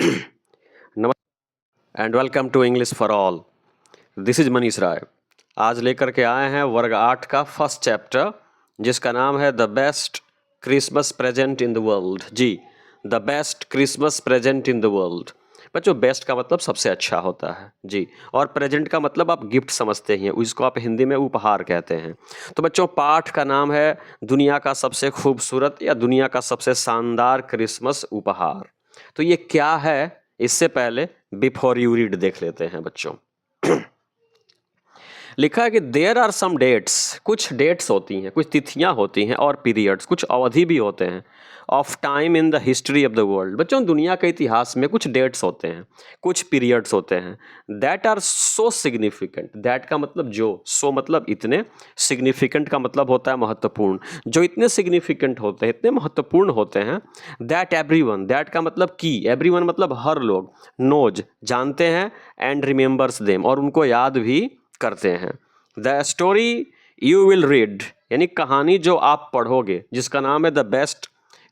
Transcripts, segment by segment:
नमस्कार and welcome to English for all. This is Manish Rai. आज लेकर के आए हैं वर्ग 8 का फर्स्ट चैप्टर, जिसका नाम है the best Christmas present in the world. जी, the best Christmas present in the world. बच्चों, बेस्ट का मतलब सबसे अच्छा होता है जी, और प्रेजेंट का मतलब आप गिफ्ट समझते हैं, उसको आप हिंदी में उपहार कहते हैं। तो बच्चों, पाठ का नाम है दुनिया का सबसे खूबसूरत या दुनिया का सबसे शानदार क्रिसमस उपहार। तो ये क्या है, इससे पहले बिफोर यू रीड देख लेते हैं बच्चों। लिखा है कि देयर आर सम डेट्स, कुछ डेट्स होती हैं, कुछ तिथियां होती हैं, और पीरियड्स, कुछ अवधि भी होते हैं, of time in the history of the world. बच्चों, दुनिया के इतिहास में कुछ डेट्स होते हैं, कुछ पीरियड्स होते हैं, that are so significant. That का मतलब जो, सो मतलब इतने, सिग्निफिकेंट का मतलब होता है महत्वपूर्ण, जो इतने सिग्निफिकेंट होते हैं, इतने महत्वपूर्ण होते हैं, दैट एवरीवन, दैट का मतलब की, एवरीवन मतलब हर लोग, नोज जानते हैं, एंड रिमेंबर्स देम और उनको याद भी करते हैं। The story you will read, यानी कहानी जो आप पढ़ोगे, जिसका नाम है the best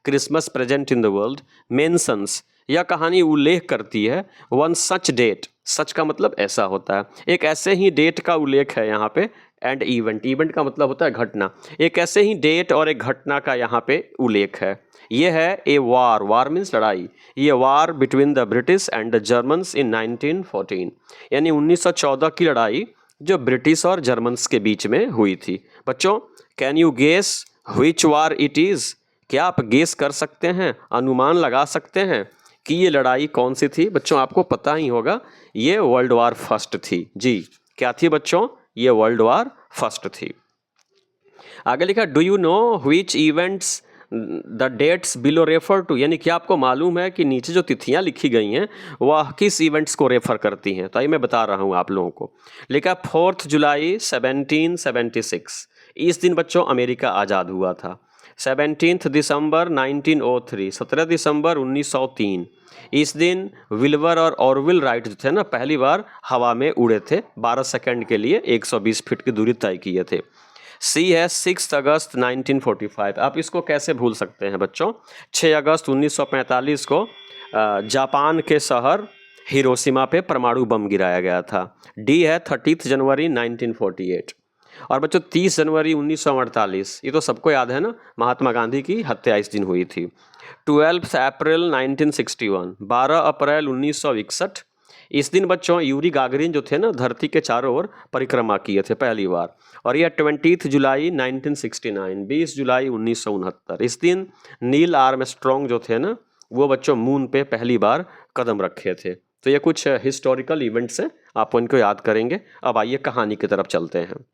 Christmas present in the world, mentions, यह कहानी उल्लेख करती है वन सच डेट। सच का मतलब ऐसा होता है, एक ऐसे ही डेट का उल्लेख है यहाँ पे, एंड इवेंट, इवेंट का मतलब होता है घटना, एक ऐसे ही डेट और एक घटना का यहाँ पे उल्लेख है। ये है ए वार, वार मीन्स लड़ाई, ये war between the British and the Germans in 1914, यानी 1914 की लड़ाई जो ब्रिटिश और जर्मन्स के बीच में हुई थी। बच्चों, can you guess which war it is? क्या आप गेस कर सकते हैं, अनुमान लगा सकते हैं कि ये लड़ाई कौन सी थी? बच्चों, आपको पता ही होगा, ये वर्ल्ड वार फर्स्ट थी। जी, क्या थी बच्चों? ये वर्ल्ड वार फर्स्ट थी। आगे लिखा, do you know which events the dates below refer to, यानी क्या आपको मालूम है कि नीचे जो तिथियां लिखी गई हैं वह किस इवेंट्स को रेफर करती हैं? तो आइए मैं बता रहा हूं आप लोगों को। लिखा 4 जुलाई 1776, इस दिन बच्चों अमेरिका आज़ाद हुआ था। 17 दिसंबर 1903, 17 दिसंबर 1903, इस दिन विल्बर और ऑरविल राइट जो थे ना, पहली बार हवा में उड़े थे, 12 सेकंड के लिए 120 फीट की दूरी तय किए थे। सी है 6 अगस्त 1945, आप इसको कैसे भूल सकते हैं बच्चों? 6 अगस्त 1945 को जापान के शहर हिरोशिमा पे परमाणु बम गिराया गया था। डी है 30 जनवरी 1948। और बच्चों 30 जनवरी 1948, ये तो सबको याद है ना, महात्मा गांधी की हत्या इस दिन हुई थी। 12 अप्रैल 1961, 12 अप्रैल 1961, इस दिन बच्चों यूरी गागरिन जो थे ना, धरती के चारों ओर परिक्रमा किए थे पहली बार। और यह 20 जुलाई 1969, 20 जुलाई 1969, इस दिन नील आर्मस्ट्रॉन्ग जो थे ना, वो बच्चों मून पे पहली बार कदम रखे थे। तो ये कुछ हिस्टोरिकल इवेंट्स हैं, आप उनको याद करेंगे। अब आइए कहानी की तरफ चलते हैं।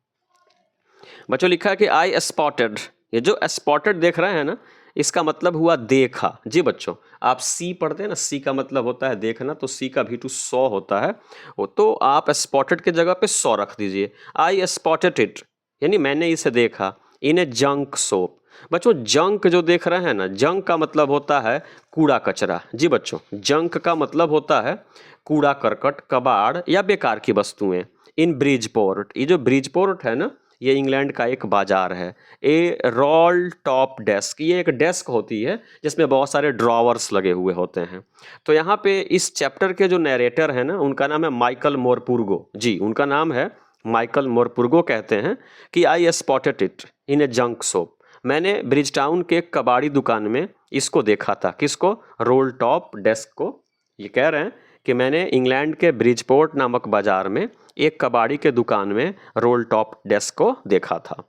बच्चों, लिखा है कि आई स्पॉटेड, ये जो स्पॉटेड देख रहे हैं ना, इसका मतलब हुआ देखा। जी बच्चों, आप सी पढ़ते हैं ना, सी का मतलब होता है देखना, तो सी का भी टू 100 होता है, वो तो आप स्पॉटेड के जगह पे 100 रख दीजिए। आई स्पॉटेड इट, यानी मैंने इसे देखा, इन ए जंक सोप। बच्चों, जंक जो देख रहे हैं ना, जंक का मतलब होता है कूड़ा कचरा। जी बच्चों, जंक का मतलब होता है कूड़ा करकट, कबाड़ या बेकार की वस्तुएं। इन ब्रिजपोर्ट, ये जो ब्रिजपोर्ट है ना, ये इंग्लैंड का एक बाजार है। ए रोल टॉप डेस्क, ये एक डेस्क होती है जिसमें बहुत सारे ड्रॉवर्स लगे हुए होते हैं। तो यहाँ पे इस चैप्टर के जो नरेटर हैं ना, उनका नाम है माइकल मोरपुर्गो। जी, उनका नाम है माइकल मोरपुर्गो। कहते हैं कि आई spotted it in A junk shop, मैंने ब्रिज टाउन के एक कबाड़ी दुकान में इसको देखा था। किसको? रोल टॉप डेस्क को। ये कह रहे हैं कि मैंने इंग्लैंड के ब्रिजपोर्ट नामक बाजार में एक कबाड़ी के दुकान में रोल टॉप डेस्क को देखा था।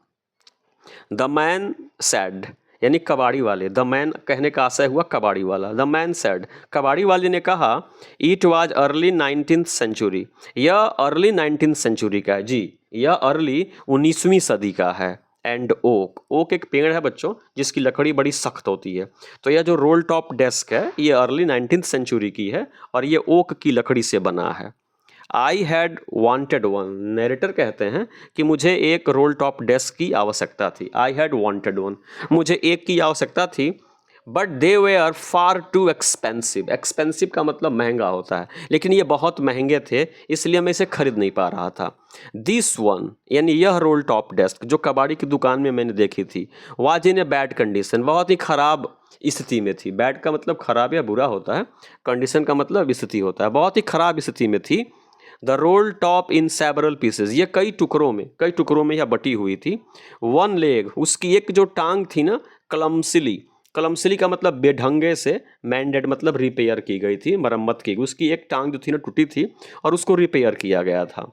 द मैन सैड, यानी कबाड़ी वाले, द मैन कहने का आशय हुआ कबाड़ी वाला। द मैन सैड, कबाड़ी वाले ने कहा, it was early 19th century, यह अर्ली 19th सेंचुरी का है। जी, यह अर्ली 19वीं सदी का है। एंड ओक, ओक एक पेड़ है बच्चों जिसकी लकड़ी बड़ी सख्त होती है। तो यह जो रोल टॉप डेस्क है, ये अर्ली 19th सेंचुरी की है और ये ओक की लकड़ी से बना है। I had wanted one, narrator कहते हैं कि मुझे एक रोल टॉप डेस्क की आवश्यकता थी। आई हैड वांटेड वन, मुझे एक की आवश्यकता थी, but they were far too expensive. Expensive का मतलब महंगा होता है, लेकिन ये बहुत महंगे थे, इसलिए मैं इसे खरीद नहीं पा रहा था। दिस वन, यानी यह रोल टॉप डेस्क जो कबाड़ी की दुकान में मैंने देखी थी, was in a bad condition, बहुत ही खराब स्थिति में थी। बैड का मतलब खराब या बुरा होता है, कंडीशन का मतलब स्थिति होता है। बहुत ही खराब स्थिति में थी। The role top in several pieces, ये कई टुकड़ों में यह बटी हुई थी। वन लेग, उसकी एक जो टांग थी ना, क्लमसिली, क्लमसिली का मतलब बेढंगे से, मैंडेड मतलब रिपेयर की गई थी, मरम्मत की गई। उसकी एक टांग जो थी ना टूटी थी और उसको रिपेयर किया गया था।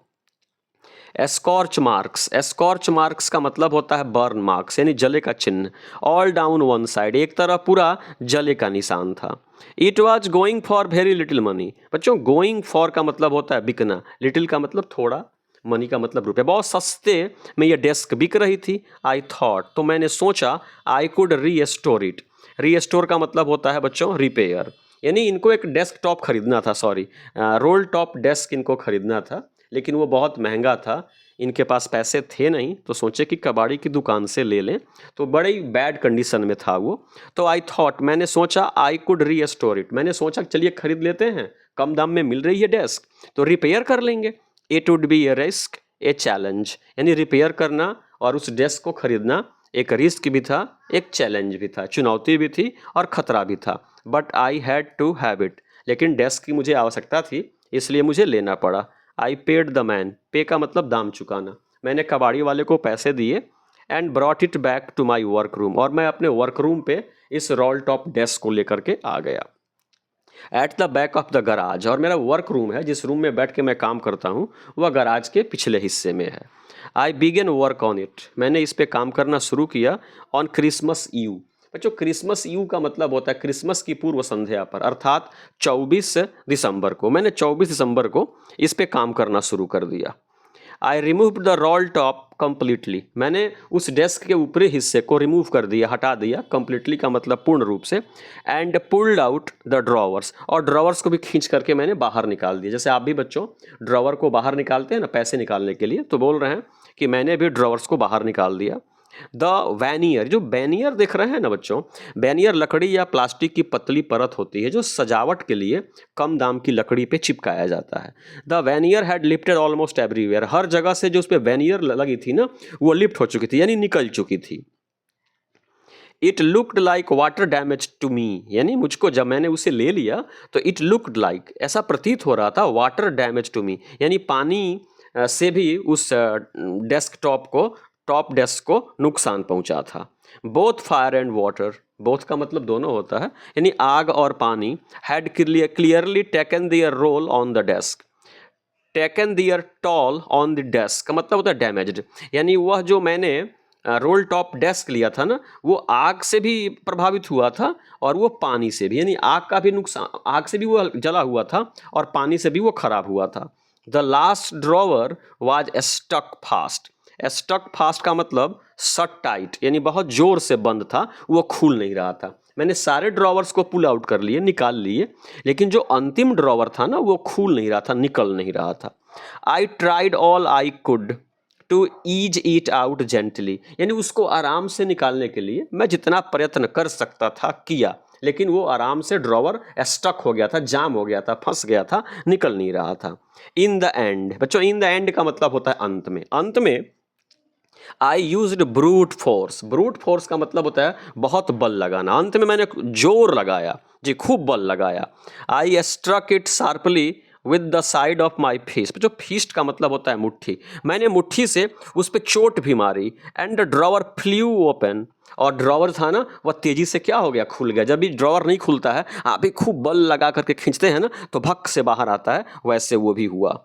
एस्कॉर्च मार्क्स, एस्कॉर्च मार्क्स का मतलब होता है बर्न मार्क्स, यानी जले का चिन्ह। ऑल डाउन वन साइड, एक तरफ पूरा जले का निशान था। It was going for very little money, बच्चों गोइंग फॉर का मतलब होता है बिकना, लिटिल का मतलब थोड़ा, मनी का मतलब रुपया, बहुत सस्ते में ये डेस्क बिक रही थी। आई थॉट, तो मैंने सोचा, I could restore it. Restore का मतलब होता है बच्चों रिपेयर, यानी इनको एक डेस्कटॉप खरीदना था, सॉरी रोल टॉप डेस्क इनको खरीदना था, लेकिन वो बहुत महंगा था, इनके पास पैसे थे नहीं, तो सोचे कि कबाड़ी की दुकान से ले लें, तो बड़े ही बैड कंडीशन में था वो। तो आई थॉट, मैंने सोचा, आई कुड रीस्टोर इट, मैंने सोचा चलिए खरीद लेते हैं, कम दाम में मिल रही है डेस्क तो रिपेयर कर लेंगे। It would be A risk a challenge, यानी रिपेयर करना और उस डेस्क को खरीदना एक रिस्क भी था, एक चैलेंज भी था, चुनौती भी थी और खतरा भी था। But I had to have it, लेकिन डेस्क की मुझे आवश्यकता थी, इसलिए मुझे लेना पड़ा। आई पेड द मैन, पे का मतलब दाम चुकाना, मैंने कबाड़ी वाले को पैसे दिए। And brought it back to my work room, और मैं अपने वर्क रूम पे इस रोल टॉप डेस्क को लेकर के आ गया। At the back of the garage, और मेरा वर्क रूम है, जिस रूम में बैठ के मैं काम करता हूँ, वह गराज के पिछले हिस्से में है। आई बिगेन वर्क ऑन इट, मैंने इस पे काम करना शुरू किया। ऑन क्रिसमस ईव, बच्चों क्रिसमस ईव का मतलब होता है क्रिसमस की पूर्व संध्या पर, अर्थात 24 दिसंबर को, मैंने 24 दिसंबर को इस पे काम करना शुरू कर दिया। I remove the role top completely, मैंने उस डेस्क के ऊपरी हिस्से को रिमूव कर दिया, हटा दिया, कंप्लीटली का मतलब पूर्ण रूप से। And pulled out the drawers, और ड्रॉवर्स को भी खींच करके मैंने बाहर निकाल दिया, जैसे आप भी बच्चों ड्रॉवर को बाहर निकालते हैं ना पैसे निकालने के लिए, तो बोल रहे हैं कि मैंने भी ड्रॉवर्स को बाहर निकाल दिया। द वैनियर, जो बैनियर देख रहे हैं ना बच्चों, बैनियर लकड़ी या प्लास्टिक की पतली परत होती है जो सजावट के लिए कम दाम की लकड़ी पे चिपकाया जाता है। The veneer had lifted almost everywhere, हर जगह से जो उस पर वैनियर लगी थी ना, वो लिफ्ट हो चुकी थी, यानी निकल चुकी थी। It looked like water damage to me, यानी मुझको जब मैंने उसे ले लिया तो इट लुक्ड लाइक, ऐसा प्रतीत हो रहा था, वाटर डैमेज टू मी, यानी पानी से भी उस डेस्कटॉप को, टॉप डेस्क को नुकसान पहुंचा था। Both fire and water, both का मतलब दोनों होता है, यानी आग और पानी, had clearly taken their roll on the desk, taken their toll on the desk का मतलब होता है डैमेज्ड, यानी वह जो मैंने रोल टॉप डेस्क लिया था ना, वो आग से भी प्रभावित हुआ था और वो पानी से भी, यानी आग का भी नुकसान, आग से भी वो जला हुआ था और पानी से भी वो खराब हुआ था। The last drawer was stuck fast, stuck fast का मतलब शट टाइट, यानी बहुत जोर से बंद था, वो खुल नहीं रहा था। मैंने सारे ड्रॉवर्स को पुल आउट कर लिए, निकाल लिए, लेकिन जो अंतिम ड्रॉवर था ना, वो खुल नहीं रहा था, निकल नहीं रहा था। I tried all I could to ease it out gently, यानी उसको आराम से निकालने के लिए मैं जितना प्रयत्न कर सकता था किया, लेकिन वो आराम से ड्रॉवर स्टक हो गया था, जाम हो गया था, फंस गया था, निकल नहीं रहा था। इन द एंड, बच्चों इन द एंड का मतलब होता है अंत में, अंत में I used brute force, brute force का मतलब होता है बहुत बल लगाना, अंत में मैंने जोर लगाया जी, खूब बल लगाया। I struck it sharply with the side of my fist, जो फिस्ट का मतलब होता है मुट्ठी, मैंने मुट्ठी से उस पर चोट भी मारी। And the drawer flew open, और ड्रॉवर था ना वह तेजी से क्या हो गया, खुल गया। जब भी ड्रॉवर नहीं खुलता है, आप भी खूब बल लगा करके खींचते हैं ना, तो भक से बाहर आता है, वैसे वो भी हुआ।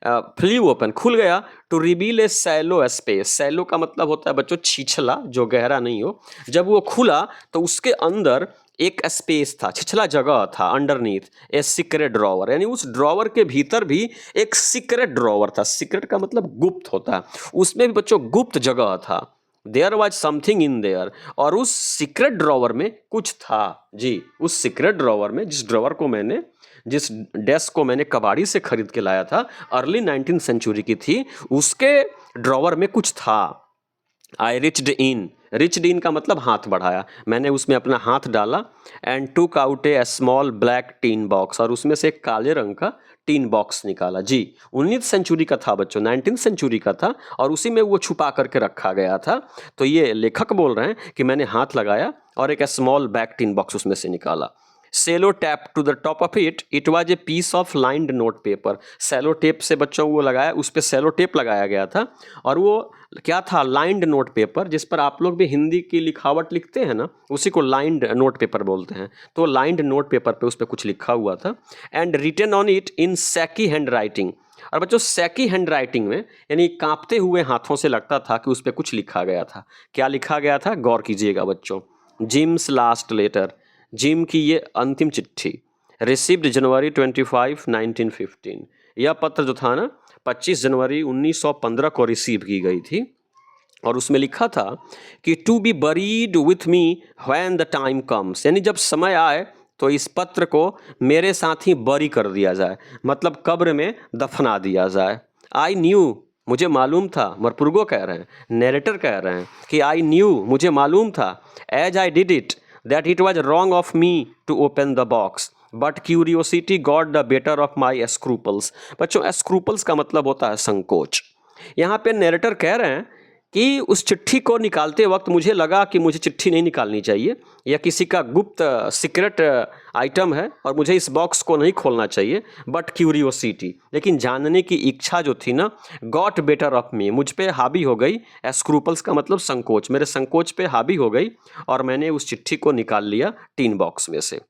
फ्ली ओपन, खुल गया। To reveal a shallow space, shallow का मतलब होता है बच्चों छिछला, जो गहरा नहीं हो। जब वो खुला तो उसके अंदर एक स्पेस था, छिछला जगह था, अंडरनीथ ए सीक्रेट ड्रॉवर, यानी उस ड्रॉवर के भीतर भी एक सीक्रेट ड्रॉवर था। सीक्रेट का मतलब गुप्त होता है, उसमें भी बच्चों गुप्त जगह था। There was something in there, और उस सीक्रेट ड्रॉवर में कुछ था जी। उस सीक्रेट ड्रॉवर में, जिस डेस्क को मैंने कबाड़ी से खरीद के लाया था, अर्ली 19th सेंचुरी की थी, उसके ड्रॉवर में कुछ था। आई रिच्ड इन का मतलब हाथ बढ़ाया, मैंने उसमें अपना हाथ डाला। एंड टूक आउट ए स्मॉल ब्लैक टीन बॉक्स, और उसमें से एक काले रंग का टीन बॉक्स निकाला जी। 19th सेंचुरी का था बच्चों, 19th सेंचुरी का था, और उसी में वो छुपा करके रखा गया था। तो ये लेखक बोल रहे हैं कि मैंने हाथ लगाया और एक स्मॉल बैक टिन बॉक्स उसमें से निकाला। Sellotape to the top of it was a piece of lined note paper. Sellotape से बच्चों वो लगाया, उस पर सेलो टेप लगाया गया था और वो क्या था, लाइंड नोट पेपर, जिस पर आप लोग भी हिंदी की लिखावट लिखते हैं ना, उसी को लाइंड नोट पेपर बोलते हैं। तो लाइंड नोट पेपर पे उस पर कुछ लिखा हुआ था and written on it in shaky हैंड राइटिंग। और बच्चों सैकी हैंड राइटिंग में यानी कांपते हुए हाथों से लगता था कि उस पर कुछ लिखा गया था। क्या लिखा गया था, गौर कीजिएगा बच्चों। जिम्स लास्ट लेटर, जिम की ये अंतिम चिट्ठी, रिसीव्ड जनवरी 25, 1915। यह पत्र जो था ना 25 जनवरी 1915 को रिसीव की गई थी और उसमें लिखा था कि to be buried with me when the time comes, यानी जब समय आए तो इस पत्र को मेरे साथ ही बरी कर दिया जाए, मतलब कब्र में दफना दिया जाए। आई न्यू, मुझे मालूम था, मरपुरगो कह रहे हैं, नरेटर कह रहे हैं कि आई न्यू, मुझे मालूम था, as I did it, that it was wrong of me to open the box but curiosity got the better of my scruples. बच्चों स्क्रूपल्स का मतलब होता है संकोच। यहाँ पे नरेटर कह रहे हैं कि उस चिट्ठी को निकालते वक्त मुझे लगा कि मुझे चिट्ठी नहीं निकालनी चाहिए, या किसी का गुप्त सीक्रेट आइटम है और मुझे इस बॉक्स को नहीं खोलना चाहिए, बट क्यूरियोसिटी, लेकिन जानने की इच्छा जो थी ना, गॉट बेटर ऑफ मी, मुझ पे हावी हो गई। स्क्रूपल्स का मतलब संकोच, मेरे संकोच पे हावी हो गई और मैंने उस चिट्ठी को निकाल लिया टीन बॉक्स में से।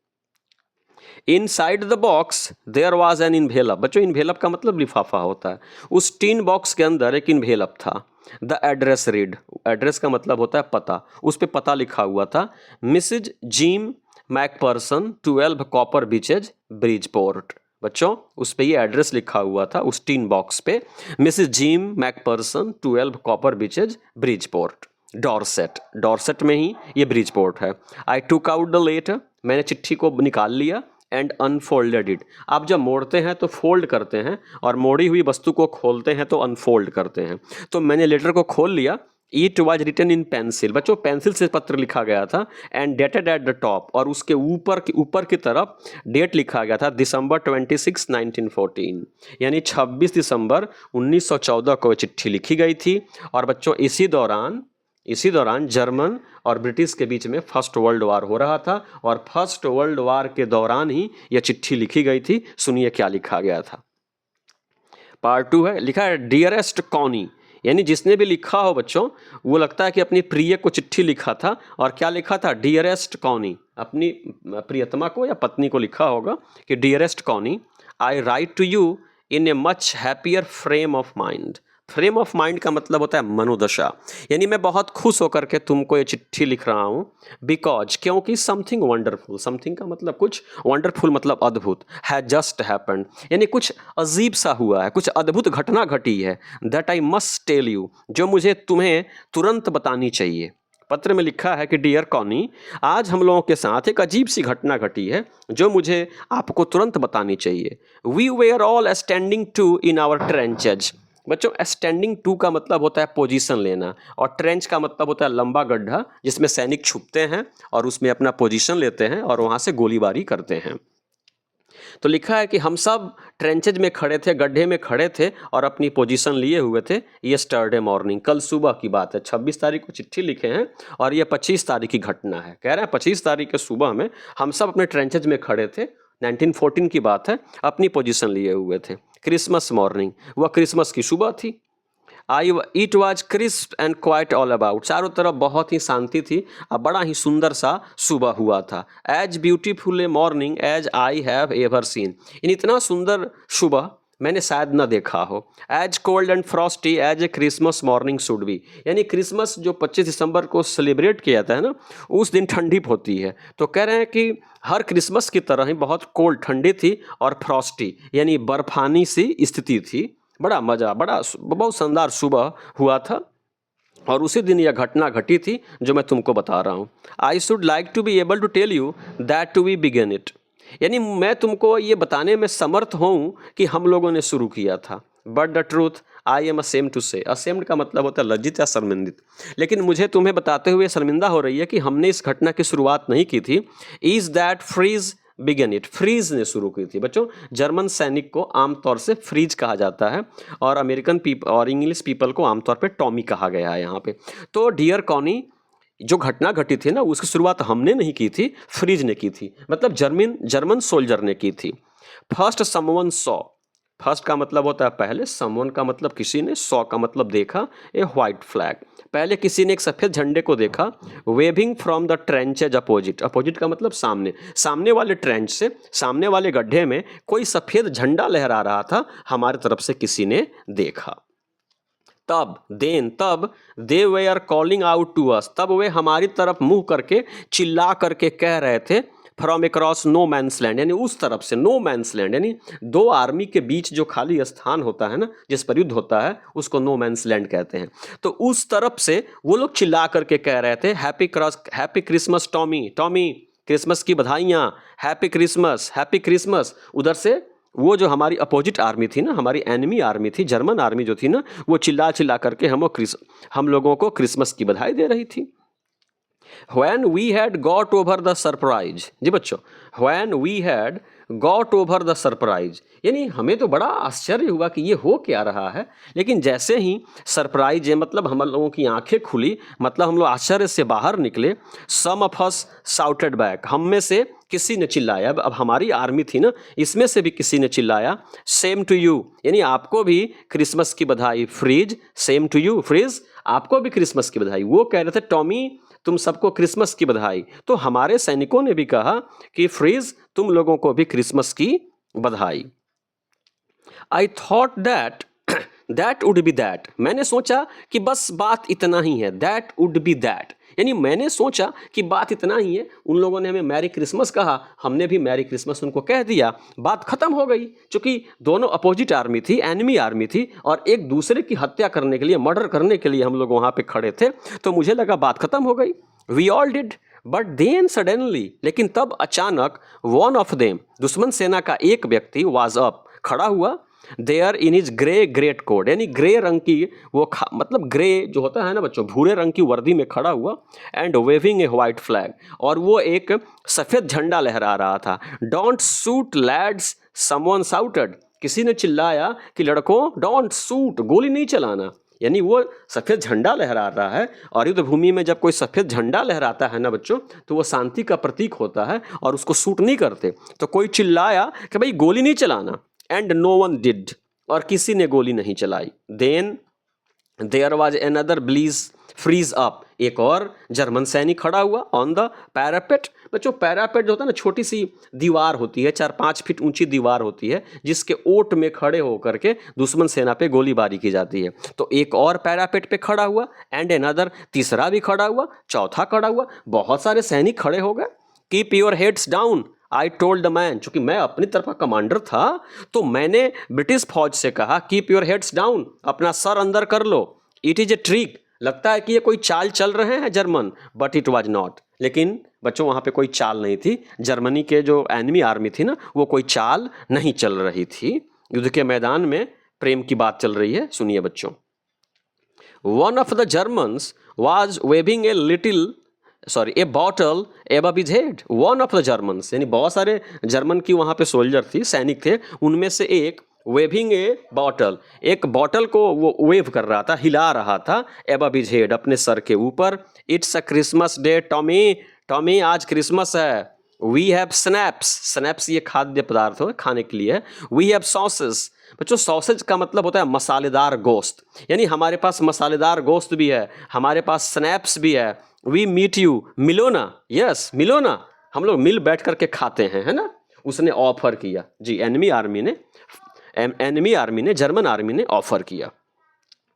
Inside the box there was an envelope. बच्चों इन्वेलप का मतलब लिफाफा होता है। उस टीन बॉक्स के अंदर एक इन्वेलप था। द एड्रेस रीड, एड्रेस का मतलब होता है पता, उस पर पता लिखा हुआ था, Mrs Jim McPherson 12 Copper Beeches Bridport. बच्चों उस पर ये एड्रेस लिखा हुआ था उस टीन बॉक्स पे, Mrs Jim McPherson 12 Copper Beeches Bridport, Dorset, Dorset में ही ये ब्रिजपोर्ट है। I took out the letter, मैंने चिट्ठी को निकाल लिया, एंड अनफोल्डेड इट। आप जब मोड़ते हैं तो फोल्ड करते हैं और मोड़ी हुई वस्तु को खोलते हैं तो अनफोल्ड करते हैं। तो मैंने लेटर को खोल लिया। It was written in pencil, बच्चों पेंसिल से पत्र लिखा गया था, and dated at the top, और उसके ऊपर की तरफ डेट लिखा गया था दिसंबर 26, 1914, यानी 26 दिसंबर 1914 को चिट्ठी लिखी गई थी। और बच्चों इसी दौरान जर्मन और ब्रिटिश के बीच में फर्स्ट वर्ल्ड वार हो रहा था और फर्स्ट वर्ल्ड वार के दौरान ही यह चिट्ठी लिखी गई थी। सुनिए क्या लिखा गया था। पार्ट 2 है, लिखा है डियरेस्ट कॉनी, यानी जिसने भी लिखा हो बच्चों वो लगता है कि अपनी प्रिय को चिट्ठी लिखा था। और क्या लिखा था, डियरेस्ट कॉनी, अपनी प्रियतमा को या पत्नी को लिखा होगा कि dearest Connie, I write to you in a much happier frame of mind. Frame of mind का मतलब होता है मनोदशा, यानी मैं बहुत खुश होकर के तुमको ये चिट्ठी लिख रहा हूँ, बिकॉज, क्योंकि समथिंग वंडरफुल, समथिंग का मतलब कुछ, वंडरफुल मतलब अद्भुत, है जस्ट हैपेंड, यानी कुछ अजीब सा हुआ है, कुछ अद्भुत घटना घटी है, that I must tell you, जो मुझे तुम्हें तुरंत बतानी चाहिए। पत्र में लिखा है कि डियर कॉनी, आज हम लोगों के साथ एक अजीब सी घटना घटी है जो मुझे आपको तुरंत बतानी चाहिए। We were all standing to in our trenches. बच्चों स्टैंडिंग टू का मतलब होता है पोजीशन लेना, और ट्रेंच का मतलब होता है लंबा गड्ढा जिसमें सैनिक छुपते हैं और उसमें अपना पोजीशन लेते हैं और वहाँ से गोलीबारी करते हैं। तो लिखा है कि हम सब ट्रेंचेज में खड़े थे, गड्ढे में खड़े थे और अपनी पोजीशन लिए हुए थे। यस्टरडे मॉर्निंग, कल सुबह की बात है। 26 तारीख को चिट्ठी लिखे हैं और ये 25 तारीख की घटना है। कह रहे हैं 25 तारीख के सुबह में हम सब अपने ट्रेंचेज में खड़े थे, 1914 की बात है, अपनी पोजीशन लिए हुए थे। क्रिसमस मॉर्निंग, वह क्रिसमस की सुबह थी। It was crisp and quite all about, चारों तरफ बहुत ही शांति थी और बड़ा ही सुंदर सा सुबह हुआ था। As beautiful a morning as I have ever seen, इन इतना सुंदर सुबह मैंने शायद न देखा हो। As cold and frosty as a Christmas morning should be, यानी क्रिसमस जो 25 दिसंबर को सेलिब्रेट किया जाता है ना, उस दिन ठंडी होती है। तो कह रहे हैं कि हर क्रिसमस की तरह ही बहुत कोल्ड, ठंडी थी, और फ्रॉस्टी यानी बर्फानी सी स्थिति थी। बड़ा मज़ा, बहुत शानदार सुबह हुआ था और उसी दिन यह घटना घटी थी जो मैं तुमको बता रहा हूँ। I should like to be able to tell you that to we began it, यानी मैं तुमको ये बताने में समर्थ हूँ कि हम लोगों ने शुरू किया था। But the truth I am ashamed to say, ashamed का मतलब होता है लज्जित या शर्मिंदित, लेकिन मुझे तुम्हें बताते हुए शर्मिंदा हो रही है कि हमने इस घटना की शुरुआत नहीं की थी। Is that Fritz began it, Fritz ने शुरू की थी। बच्चों जर्मन सैनिक को आमतौर से फ्रीज कहा जाता है और अमेरिकन पीपल और इंग्लिश पीपल को आमतौर पे टॉमी कहा गया है यहाँ पे। तो डियर कॉनी, जो घटना घटी थी ना उसकी शुरुआत हमने नहीं की थी, फ्रीज ने की थी, मतलब जर्मन सोल्जर ने की थी। फर्स्ट समवन सॉ, फर्स्ट का मतलब होता है पहले, समवन का मतलब किसी ने, सॉ का मतलब देखा, ए व्हाइट फ्लैग, पहले किसी ने एक सफेद झंडे को देखा, waving from the trenches opposite, opposite का मतलब सामने, सामने वाले ट्रेंच से, सामने वाले गड्ढे में कोई सफेद झंडा लहरा रहा था, हमारी तरफ से किसी ने देखा। तब they were calling out to us, तब वे हमारी तरफ मुंह करके चिल्ला करके कह रहे थे, from across no man's land, यानी उस तरफ से, नो मैंस लैंड यानी दो आर्मी के बीच जो खाली स्थान होता है ना, जिस पर युद्ध होता है, उसको नो मैंस लैंड कहते हैं। तो उस तरफ से वो लोग चिल्ला करके कह रहे थे, happy Christmas Tommy, Tommy Christmas की बधाइयाँ, हैप्पी क्रिसमस। उधर से वो जो हमारी अपोजिट आर्मी थी ना, हमारी एनिमी आर्मी थी, जर्मन आर्मी जो थी ना, वो चिल्ला चिल्ला करके हम लोगों को क्रिसमस की बधाई दे रही थी। When we had got over the surprise, जी बच्चों, when we had got over the surprise, यानी हमें तो बड़ा आश्चर्य हुआ कि ये हो क्या रहा है, लेकिन जैसे ही सरप्राइज है मतलब हम लोगों की आंखें खुली, मतलब हम लोग आश्चर्य से बाहर निकले, some of us shouted back, हम में से किसी ने चिल्लाया, अब हमारी आर्मी थी ना, इसमें से भी किसी ने चिल्लाया, सेम टू यू, यानी आपको भी क्रिसमस की बधाई, Fritz same to you, Fritz आपको भी क्रिसमस की बधाई। वो कह रहे थे टॉमी तुम सबको क्रिसमस की बधाई, तो हमारे सैनिकों ने भी कहा कि फ्रीज तुम लोगों को भी क्रिसमस की बधाई। I thought that would be that, मैंने सोचा कि बस बात इतना ही है, दैट वुड बी दैट, यानी मैंने सोचा कि बात इतना ही है, उन लोगों ने हमें मैरी क्रिसमस कहा, हमने भी मैरी क्रिसमस उनको कह दिया, बात खत्म हो गई। क्योंकि दोनों अपोजिट आर्मी थी, एनिमी आर्मी थी, और एक दूसरे की हत्या करने के लिए, मर्डर करने के लिए हम लोग वहाँ पे खड़े थे, तो मुझे लगा बात खत्म हो गई। We all did, but then suddenly, लेकिन तब अचानक, वन ऑफ देम, दुश्मन सेना का एक व्यक्ति, वाज अप, खड़ा हुआ, there in is grey great coat, यानी ग्रे रंग की वो मतलब ग्रे जो होता है ना बच्चों, भूरे रंग की वर्दी में खड़ा हुआ, and waving a white flag, और वो एक सफ़ेद झंडा लहरा रहा था। Don't shoot lads, someone shouted, किसी ने चिल्लाया कि लड़कों डोंट शूट, गोली नहीं चलाना, यानी वो सफ़ेद झंडा लहरा रहा है, और युद्ध भूमि में जब कोई सफ़ेद झंडा लहराता है ना बच्चों, तो वो शांति का प्रतीक होता है और उसको शूट नहीं करते। तो कोई चिल्लाया कि भाई गोली नहीं चलाना, एंड नो वन डिड, और किसी ने गोली नहीं चलाई। Then there was another Fritz up, एक और जर्मन सैनिक खड़ा हुआ, ऑन द पैरापेट। बच्चों पैरापेट जो होता है ना, छोटी सी दीवार होती है, 4-5 फीट ऊंची दीवार होती है, जिसके ओट में खड़े होकर के दुश्मन सेना पे गोलीबारी की जाती है। तो एक और पैरापेट पे खड़ा हुआ, एंड अनदर, तीसरा भी खड़ा हुआ, चौथा खड़ा हुआ, बहुत सारे सैनिक खड़े हो गए। Keep your heads down, I told the man, चूंकि मैं अपनी तरफ का कमांडर था, तो मैंने ब्रिटिश फौज से कहा, कीप योर हेड्स डाउन, अपना सर अंदर कर लो, इट इज ए ट्रिक, लगता है कि ये कोई चाल चल रहे हैं German, but it was not, लेकिन बच्चों वहाँ पे कोई चाल नहीं थी, जर्मनी के जो एनिमी आर्मी थी ना, वो कोई चाल नहीं चल रही थी। युद्ध के मैदान में प्रेम की बात चल रही है, सुनिए बच्चों। One of the Germans was waving a bottle above his head, one of the Germans, यानी बहुत सारे जर्मन की वहाँ पे सोल्जर थी, सैनिक थे, उनमें से एक वेविंग ए बॉटल, एक बॉटल को वो वेव कर रहा था, हिला रहा था, एबव हिज हेड, अपने सर के ऊपर। It's a Christmas day Tommy, Tommy आज क्रिसमस है। वी हैव स्नैप्स, स्नैप्स ये खाद्य पदार्थ हो, खाने के लिए। वी हैव सॉसेस, बच्चों सॉसेज का मतलब होता है मसालेदार गोश्त, यानी हमारे पास मसालेदार गोश्त भी है, हमारे पास स्नैप्स भी है। वी मीट यू, मिलो ना, यस मिलो ना, हम लोग मिल बैठ करके खाते हैं, है ना, उसने ऑफर किया जी, एनिमी आर्मी ने जर्मन आर्मी ने ऑफर किया।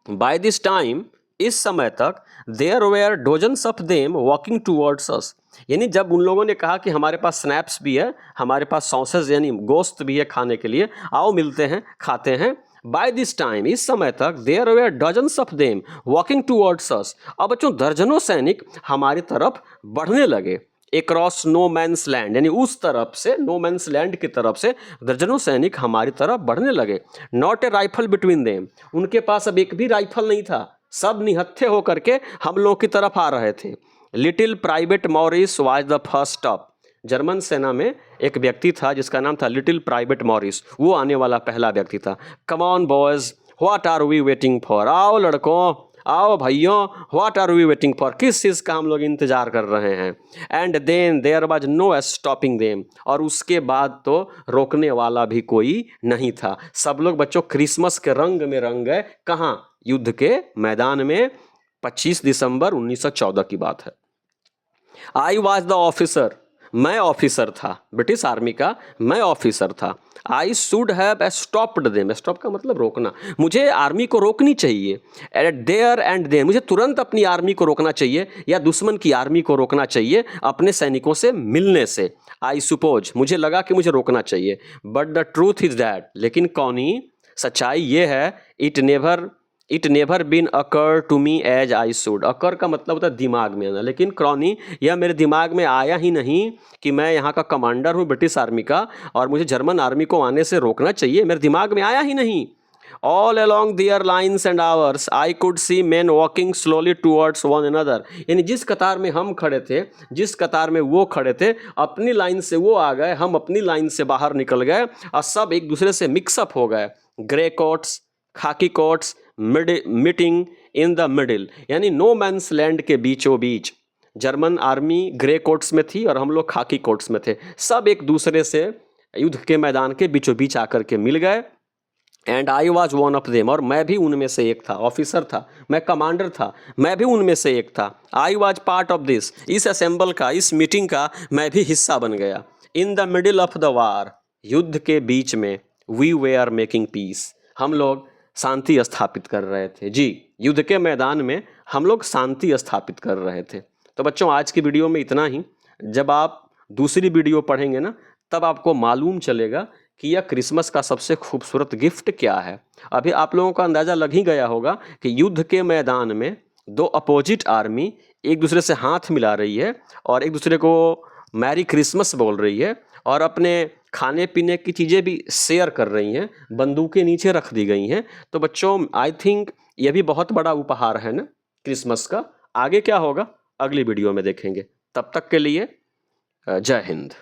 बाय दिस टाइम, इस समय तक, there were dozens of them walking towards us, यानी जब उन लोगों ने कहा कि हमारे पास स्नैप्स भी है, हमारे पास सॉसेज यानी गोश्त भी है खाने के लिए, आओ मिलते हैं खाते हैं। बाय दिस टाइम, इस समय तक, there were dozens of them walking towards us, अब बच्चों दर्जनों सैनिक हमारी तरफ बढ़ने लगे। अक्रॉस नो मैंस लैंड, यानी उस तरफ से, नो मैंस लैंड की तरफ से दर्जनों सैनिक हमारी तरफ बढ़ने लगे। Not a rifle between them, उनके पास अब एक भी राइफल नहीं था, सब निहत्थे होकर के हम लोग की तरफ आ रहे थे। Little private Morris was the first up, German सेना में एक व्यक्ति था जिसका नाम था लिटिल प्राइवेट मॉरिस, वो आने वाला पहला व्यक्ति था। Come on boys, what are we waiting for, आओ लड़कों आओ भाइयों, what are we waiting for, किस चीज़ का हम लोग इंतजार कर रहे हैं। And then there was no stopping them, और उसके बाद तो रोकने वाला भी कोई नहीं था। सब लोग बच्चों क्रिसमस के रंग में रंग गए। कहाँ? युद्ध के मैदान में। 25 दिसंबर 1914 की बात है। आई वॉज द ऑफिसर, मैं ऑफिसर था ब्रिटिश आर्मी का, मैं ऑफिसर था। I should have stopped them, stop का मतलब रोकना, मुझे आर्मी को रोकनी चाहिए। एट देयर एंड देन, मुझे तुरंत अपनी आर्मी को रोकना चाहिए या दुश्मन की आर्मी को रोकना चाहिए अपने सैनिकों से मिलने से। आई सुपोज, मुझे लगा कि मुझे रोकना चाहिए। But the truth is that, लेकिन कौनी सच्चाई ये है, it never been occur to me as I should. Occur का मतलब होता है दिमाग में आना, लेकिन क्रॉनी, यह मेरे दिमाग में आया ही नहीं कि मैं यहाँ का कमांडर हूँ ब्रिटिश आर्मी का और मुझे जर्मन आर्मी को आने से रोकना चाहिए, मेरे दिमाग में आया ही नहीं। All along their lines and ours I could see men walking slowly towards one another, यानी जिस कतार में हम खड़े थे, जिस कतार में वो खड़े थे, अपनी लाइन से वो आ गए, हम अपनी लाइन से बाहर निकल गए और सब एक दूसरे से मिक्सअप हो गए। ग्रे कोट्स, खाकी quotes, meeting in the middle, यानी नो मैंस लैंड के बीचों बीच। जर्मन आर्मी ग्रे कोट्स में थी और हम लोग खाकी कोट्स में थे। सब एक दूसरे से युद्ध के मैदान के बीचों बीच आकर के मिल गए। And I was one of them, और मैं भी उनमें से एक था, ऑफिसर था, मैं कमांडर था, मैं भी उनमें से एक था। I was part of this, इस असेंबल का, इस मीटिंग का मैं भी हिस्सा बन गया। In the middle of the war, युद्ध के बीच में, we way are making peace, हम लोग शांति स्थापित कर रहे थे। जी, युद्ध के मैदान में हम लोग शांति स्थापित कर रहे थे। तो बच्चों आज की वीडियो में इतना ही। जब आप दूसरी वीडियो पढ़ेंगे ना, तब आपको मालूम चलेगा कि यह क्रिसमस का सबसे खूबसूरत गिफ्ट क्या है। अभी आप लोगों का अंदाज़ा लग ही गया होगा कि युद्ध के मैदान में दो अपोजिट आर्मी एक दूसरे से हाथ मिला रही है और एक दूसरे को मैरी क्रिसमस बोल रही है और अपने खाने पीने की चीज़ें भी शेयर कर रही हैं, बंदूकें नीचे रख दी गई हैं। तो बच्चों आई थिंक ये भी बहुत बड़ा उपहार है ना क्रिसमस का। आगे क्या होगा अगली वीडियो में देखेंगे। तब तक के लिए जय हिंद।